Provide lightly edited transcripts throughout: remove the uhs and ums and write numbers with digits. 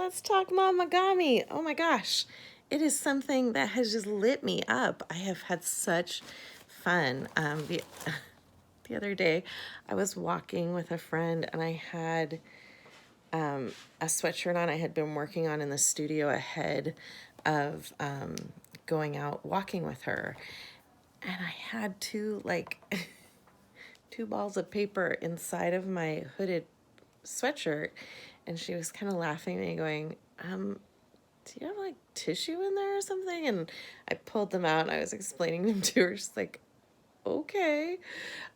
let's talk Momigami. Oh my gosh, it is something that has just lit me up. I have had such fun. The other day, I was walking with a friend and I had a sweatshirt on I had been working on in the studio ahead of going out walking with her. And I had two balls of paper inside of my hooded sweatshirt, and she was kind of laughing at me going, do you have like tissue in there or something? And I pulled them out and I was explaining them to her. She's like, okay.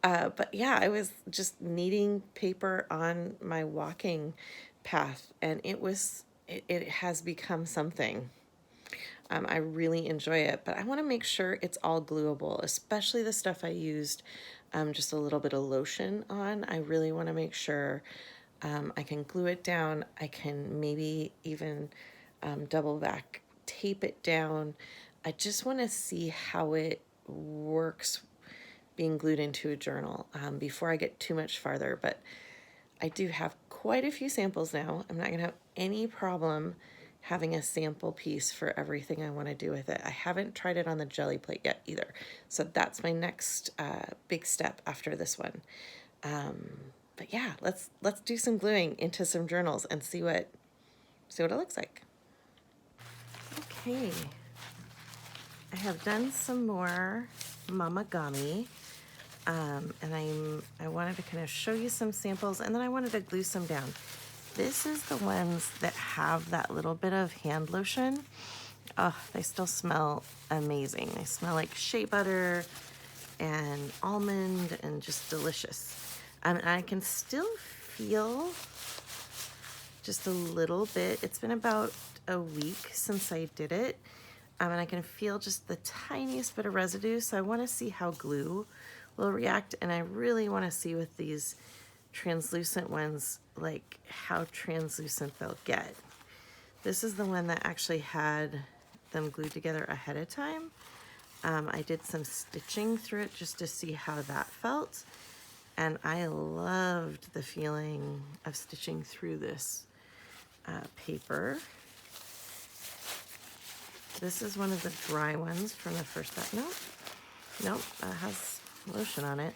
But yeah, I was just kneading paper on my walking path, and it has become something. I really enjoy it, but I want to make sure it's all glueable, especially the stuff I used just a little bit of lotion on. I really want to make sure I can glue it down. I can maybe even double back tape it down. I just want to see how it works being glued into a journal before I get too much farther. But I do have quite a few samples now. I'm not going to have any problem having a sample piece for everything I want to do with it. I haven't tried it on the jelly plate yet either. So that's my next big step after this one. But yeah, let's do some gluing into some journals and see what it looks like. Okay, I have done some more Momigami, and I wanted to kind of show you some samples, and then I wanted to glue some down. This is the ones that have that little bit of hand lotion. Oh, they still smell amazing. They smell like shea butter and almond and just delicious. And I can still feel just a little bit. It's been about a week since I did it. And I can feel just the tiniest bit of residue. So I want to see how glue will react. And I really want to see with these translucent ones, like how translucent they'll get. This is the one that actually had them glued together ahead of time. I did some stitching through it just to see how that felt. And I loved the feeling of stitching through this paper. This is one of the dry ones from the first set. Nope, it has lotion on it.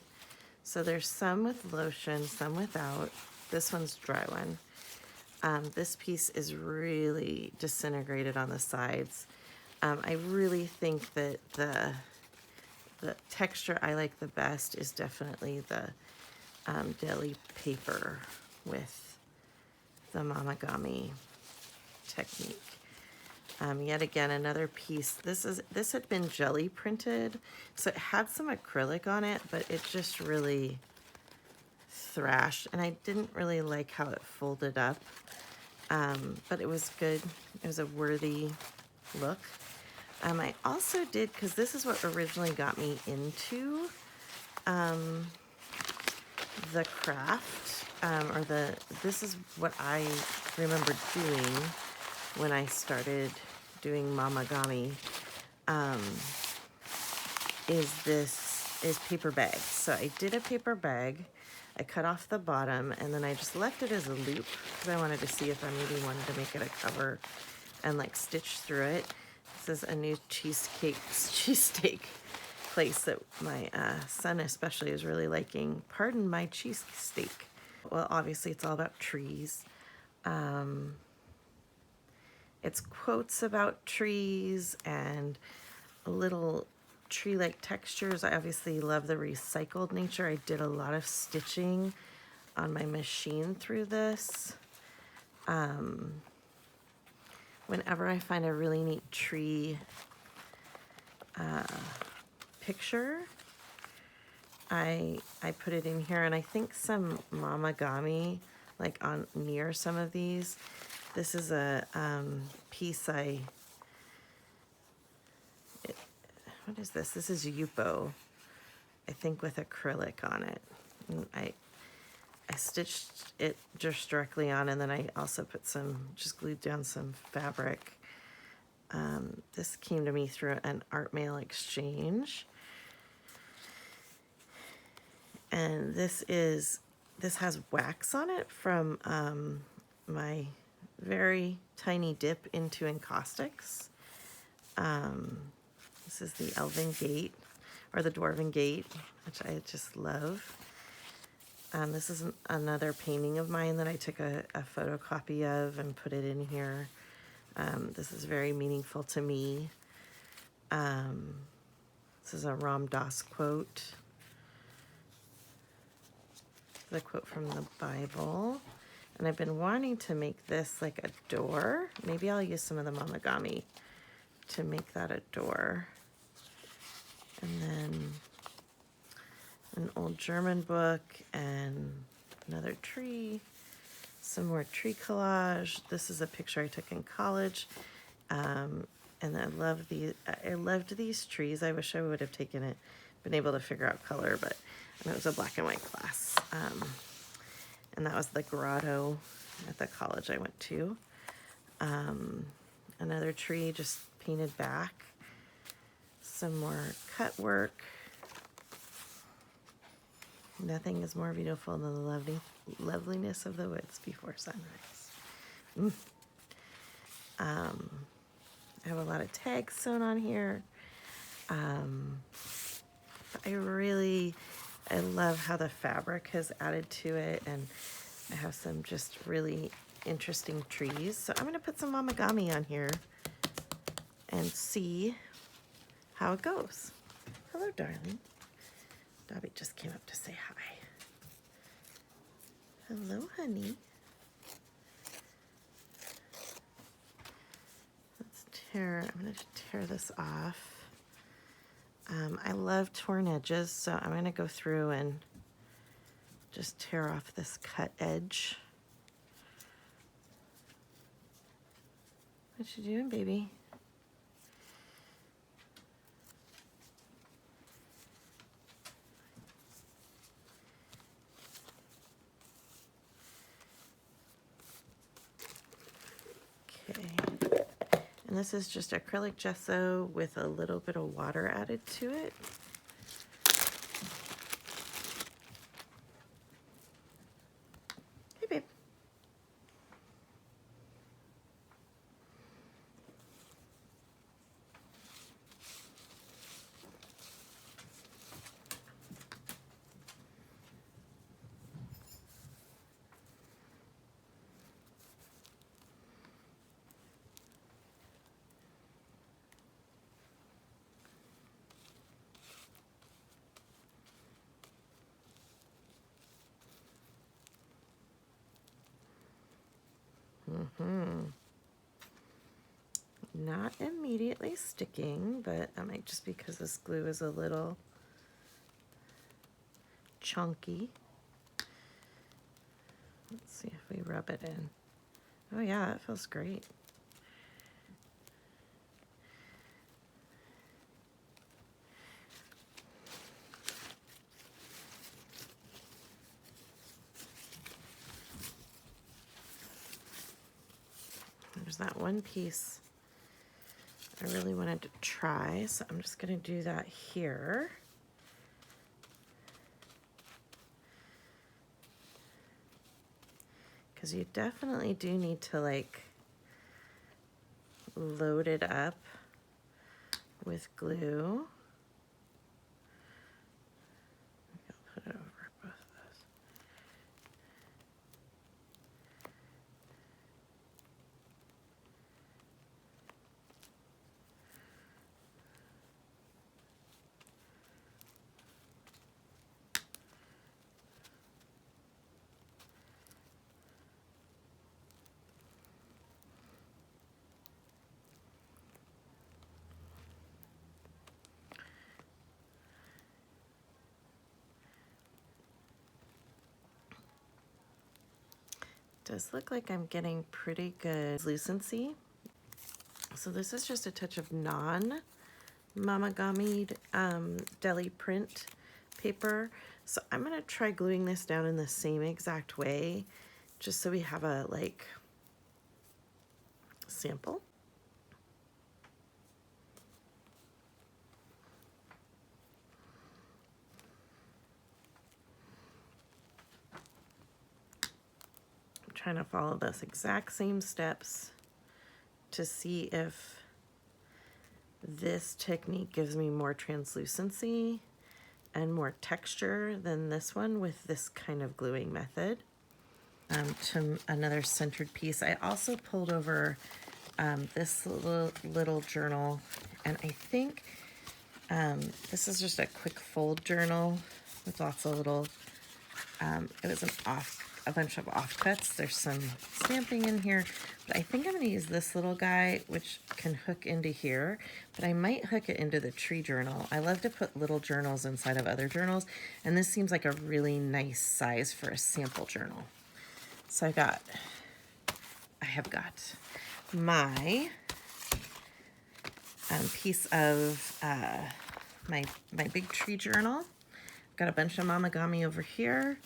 So there's some with lotion, some without. This one's dry one. This piece is really disintegrated on the sides. I really think that the texture I like the best is definitely the deli paper with the Momigami technique. Yet again, another piece. This had been jelly printed, so it had some acrylic on it, but it just really thrashed, and I didn't really like how it folded up. But it was good. It was a worthy look. I also did, because this is what originally got me into the craft, this is what I remember doing when I started doing Momigami, is paper bags. So I did a paper bag. I cut off the bottom, and then I just left it as a loop because I wanted to see if I maybe wanted to make it a cover and like stitch through it. This is a new cheesesteak place that my son especially is really liking. Pardon my cheesesteak. Well, obviously it's all about trees. It's quotes about trees and little tree-like textures. I obviously love the recycled nature. I did a lot of stitching on my machine through this. Whenever I find a really neat tree picture, I put it in here, and I think some Momigami, like on near some of these. This is a piece what is this? This is Yupo, I think, with acrylic on it. And I stitched it just directly on, and then I also put just glued down some fabric. This came to me through an art mail exchange. And this has wax on it from my very tiny dip into encaustics. This is the Elven Gate, or the Dwarven Gate, which I just love. This is another painting of mine that I took a photocopy of and put it in here. This is very meaningful to me. This is a Ram Dass quote. The quote from the Bible. And I've been wanting to make this like a door. Maybe I'll use some of the Momigami to make that a door. And then an old German book and another tree, some more tree collage. This is a picture I took in college. And I loved these trees. I wish I would have been able to figure out color, but it was a black and white class. And that was the grotto at the college I went to. Another tree just painted back. Some more cut work. Nothing is more beautiful than the loveliness of the woods before sunrise. I have a lot of tags sewn on here. I love how the fabric has added to it, and I have some just really interesting trees. So I'm going to put some Momigami on here and see how it goes. Hello, darling. Dobby just came up to say hi. Hello, honey. I'm going to tear this off. I love torn edges, so I'm going to go through and just tear off this cut edge. What you doing, baby? Okay. And this is just acrylic gesso with a little bit of water added to it. Hey, babe. Not immediately sticking, but I might just because this glue is a little chunky. Let's see if we rub it in. Oh yeah, it feels great. There's that one piece I really wanted to try, so I'm just going to do that here. Because you definitely do need to like load it up with glue. I'll put it over both of those. Does look like I'm getting pretty good lucency. So this is just a touch of non-Momigami deli print paper. So I'm gonna try gluing this down in the same exact way, just so we have a like sample. kind of follow those exact same steps to see if this technique gives me more translucency and more texture than this one with this kind of gluing method. To another centered piece, I also pulled over this little journal, and I think this is just a quick fold journal with lots of little, it was a bunch of offcuts. There's some stamping in here, but I think I'm going to use this little guy, which can hook into here, but I might hook it into the tree journal. I love to put little journals inside of other journals, and this seems like a really nice size for a sample journal. So I have got my piece of my big tree journal. Got a bunch of Momigami over here.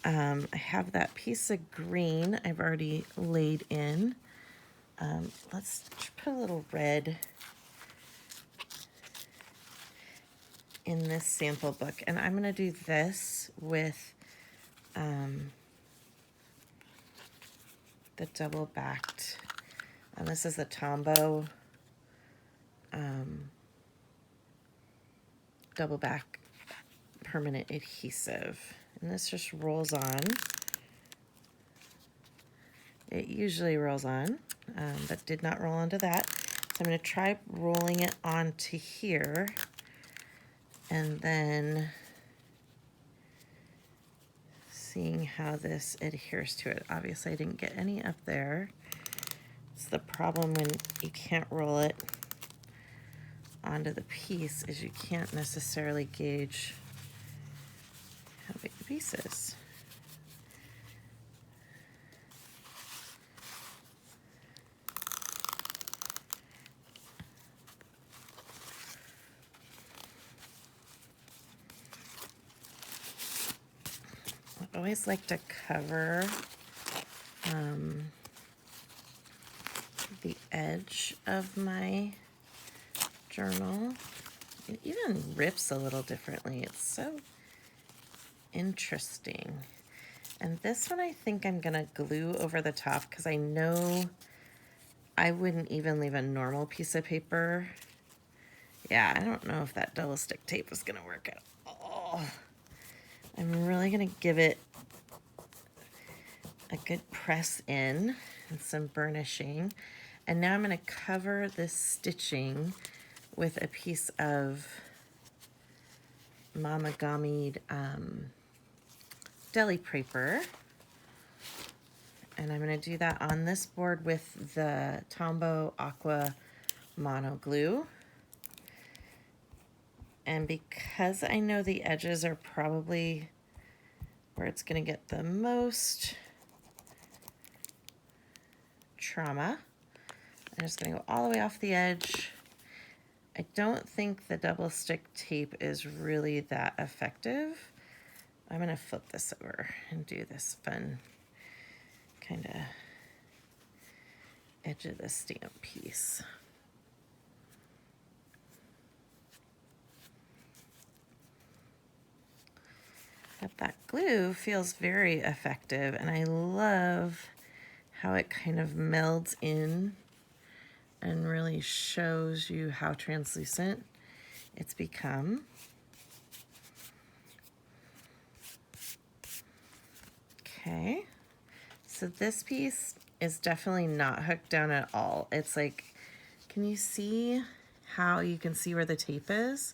I have that piece of green I've already laid in. Let's put a little red in this sample book, and I'm going to do this with the double-backed, and this is the Tombow double-back permanent adhesive, and this just rolls on. It usually rolls on, but did not roll onto that. So I'm going to try rolling it onto here, and then seeing how this adheres to it. Obviously, I didn't get any up there. It's the problem when you can't roll it onto the piece, is you can't necessarily gauge how big the piece is. I always like to cover the edge of my journal. It even rips a little differently. It's so interesting. And this one I think I'm gonna glue over the top because I know I wouldn't even leave a normal piece of paper. Yeah, I don't know if that double stick tape is gonna work at all. I'm really gonna give it a good press in and some burnishing. And now I'm gonna cover this stitching with a piece of Momigami deli paper. And I'm gonna do that on this board with the Tombow Aqua Mono Glue. And because I know the edges are probably where it's gonna get the most trauma, I'm just gonna go all the way off the edge. I don't think the double stick tape is really that effective. I'm gonna flip this over and do this fun kind of edge of the stamp piece. But that glue feels very effective, and I love how it kind of melds in and really shows you how translucent it's become. Okay, so this piece is definitely not hooked down at all. It's like, can you see how you can see where the tape is?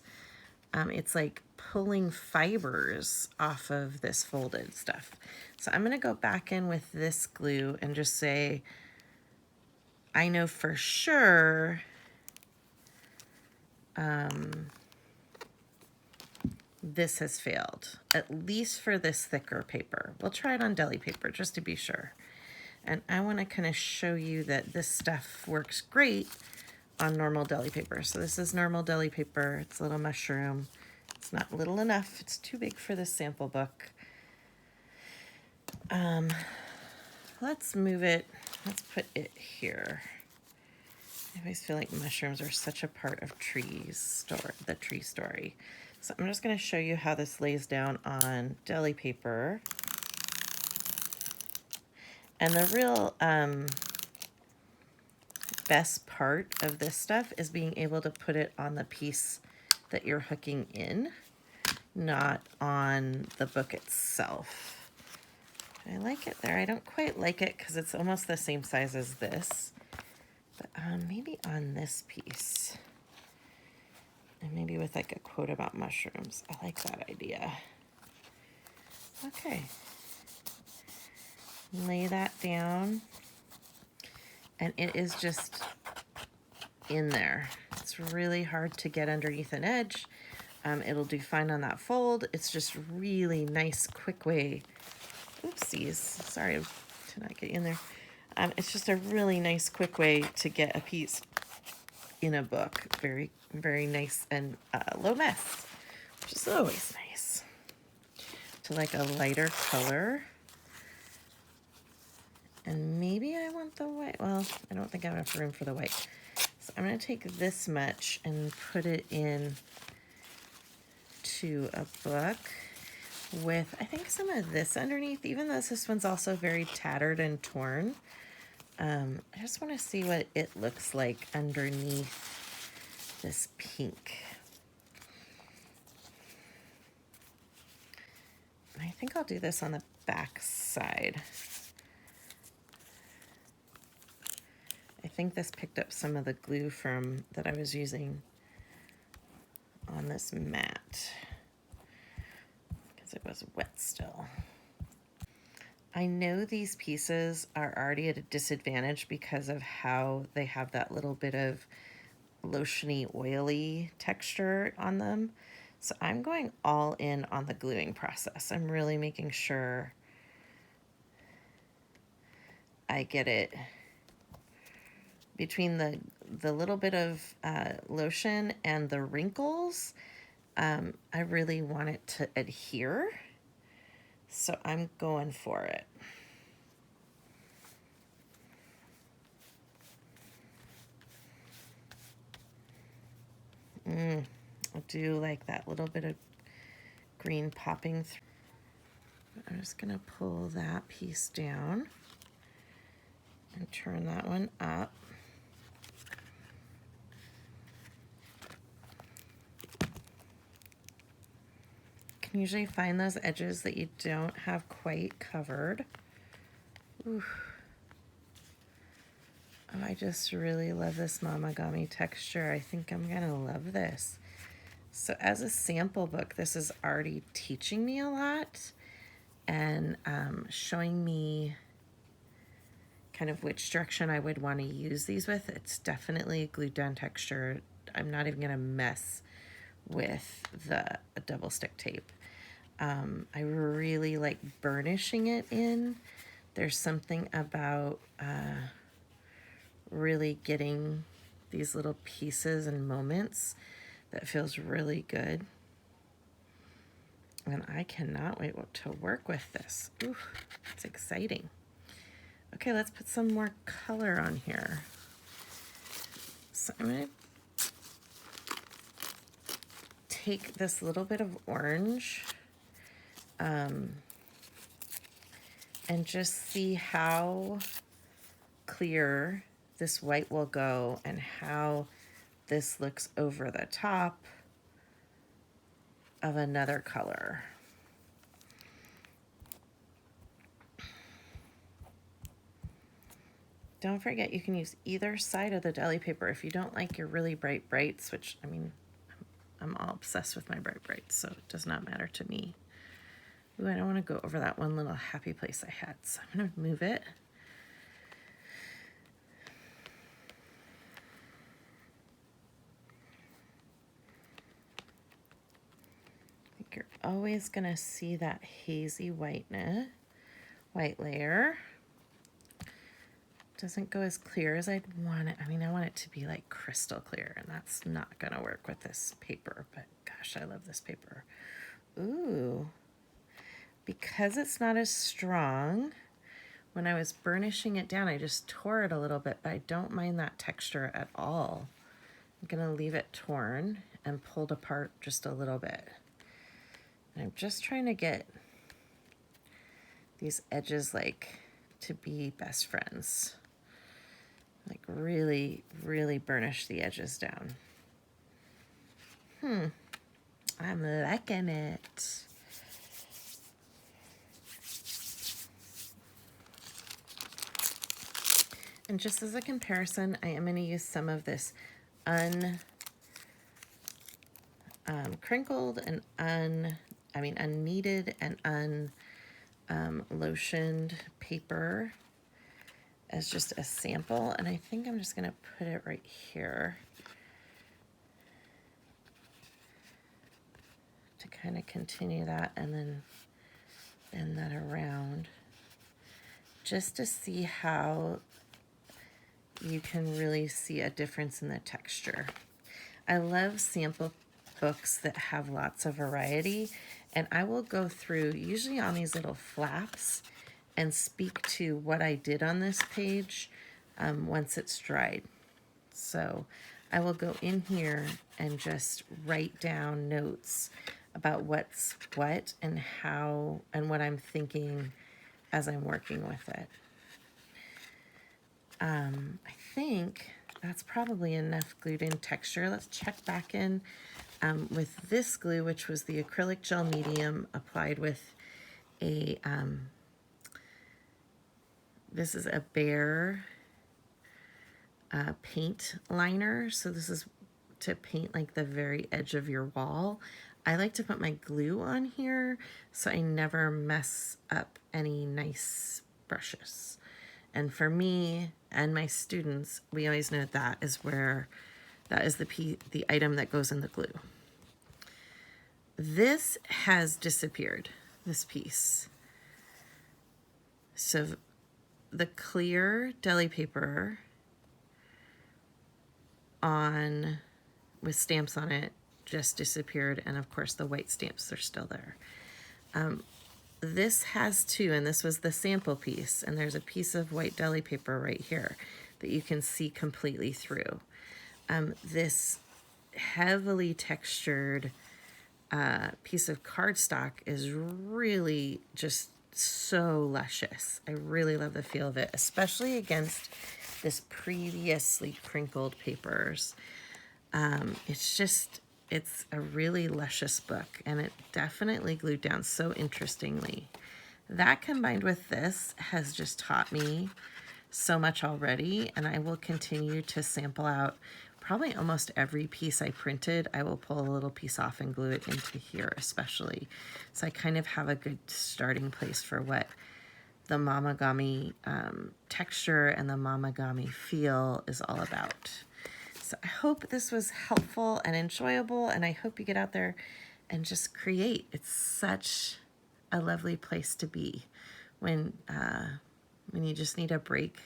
It's like pulling fibers off of this folded stuff. So I'm gonna go back in with this glue and just say, I know for sure this has failed, at least for this thicker paper. We'll try it on deli paper just to be sure. And I want to kind of show you that this stuff works great on normal deli paper. So this is normal deli paper. It's a little mushroom. It's not little enough. It's too big for this sample book. Let's move it. Let's put it here. I always feel like mushrooms are such a part of the tree story. So I'm just going to show you how this lays down on deli paper. And the real best part of this stuff is being able to put it on the piece that you're hooking in, not on the book itself. I like it there. I don't quite like it because it's almost the same size as this, but maybe on this piece. And maybe with like a quote about mushrooms. I like that idea. Okay. Lay that down. And it is just in there. It's really hard to get underneath an edge. It'll do fine on that fold. It's just really nice, quick way. Oopsies, sorry to not get in there. It's just a really nice, quick way to get a piece in a book. Very, very nice and low mess, which is always nice. To like a lighter color. And maybe I want the white. Well, I don't think I have enough room for the white. So I'm going to take this much and put it in to a book with, I think, some of this underneath, even though this one's also very tattered and torn. I just want to see what it looks like underneath this pink. I think I'll do this on the back side. I think this picked up some of the glue from that I was using on this mat because it was wet still. I know these pieces are already at a disadvantage because of how they have that little bit of lotiony, oily texture on them. So I'm going all in on the gluing process. I'm really making sure I get it between the little bit of lotion and the wrinkles. I really want it to adhere, so I'm going for it. I do like that little bit of green popping through. I'm just gonna pull that piece down and turn that one up. Can usually find those edges that you don't have quite covered. Ooh. Oh, I just really love this Momigami texture. I think I'm gonna love this. So as a sample book, this is already teaching me a lot and showing me kind of which direction I would want to use these with. It's definitely a glued down texture. I'm not even gonna mess with the double stick tape. I really like burnishing it in. There's something about really getting these little pieces and moments that feels really good. And I cannot wait to work with this. Ooh, it's exciting. Okay, let's put some more color on here. So I'm gonna take this little bit of orange and just see how clear this white will go and how this looks over the top of another color. Don't forget you can use either side of the deli paper if you don't like your really bright brights, which, I mean, I'm all obsessed with my bright brights, so it does not matter to me. Ooh, I don't want to go over that one little happy place I had, so I'm going to move it. I think you're always going to see that hazy white layer. Doesn't go as clear as I'd want it. I mean, I want it to be like crystal clear, and that's not going to work with this paper, but gosh, I love this paper. Ooh. Because it's not as strong, when I was burnishing it down, I just tore it a little bit, but I don't mind that texture at all. I'm gonna leave it torn and pulled apart just a little bit. And I'm just trying to get these edges like to be best friends. Like really, really burnish the edges down. I'm liking it. And just as a comparison, I am going to use some of this crinkled and unkneaded and lotioned paper as just a sample. And I think I'm just going to put it right here to kind of continue that, and then bend that around just to see how you can really see a difference in the texture. I love sample books that have lots of variety, and I will go through, usually on these little flaps, and speak to what I did on this page once it's dried. So I will go in here and just write down notes about what's what and how and what I'm thinking as I'm working with it. I think that's probably enough glued in texture. Let's check back in with this glue, which was the acrylic gel medium applied with a, this is a Behr paint liner. So this is to paint like the very edge of your wall. I like to put my glue on here so I never mess up any nice brushes. And for me and my students, we always know that is where, that is the item that goes in the glue. This has disappeared, this piece. So the clear deli paper on with stamps on it just disappeared, and of course the white stamps are still there. This has two, and this was the sample piece, and there's a piece of white deli paper right here that you can see completely through. This heavily textured piece of cardstock is really just so luscious. I really love the feel of it, especially against this previously crinkled papers. It's a really luscious book, and it definitely glued down so interestingly. That combined with this has just taught me so much already, and I will continue to sample out probably almost every piece I printed. I will pull a little piece off and glue it into here especially. So I kind of have a good starting place for what the Momigami texture and the Momigami feel is all about. So I hope this was helpful and enjoyable, and I hope you get out there and just create. It's such a lovely place to be when you just need a break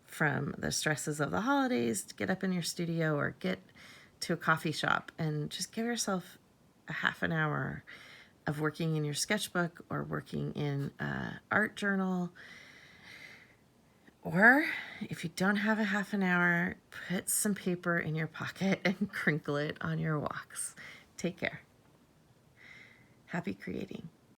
from the stresses of the holidays, to get up in your studio or get to a coffee shop and just give yourself a half an hour of working in your sketchbook or working in an art journal. Or if you don't have a half an hour, put some paper in your pocket and crinkle it on your walks. Take care. Happy creating.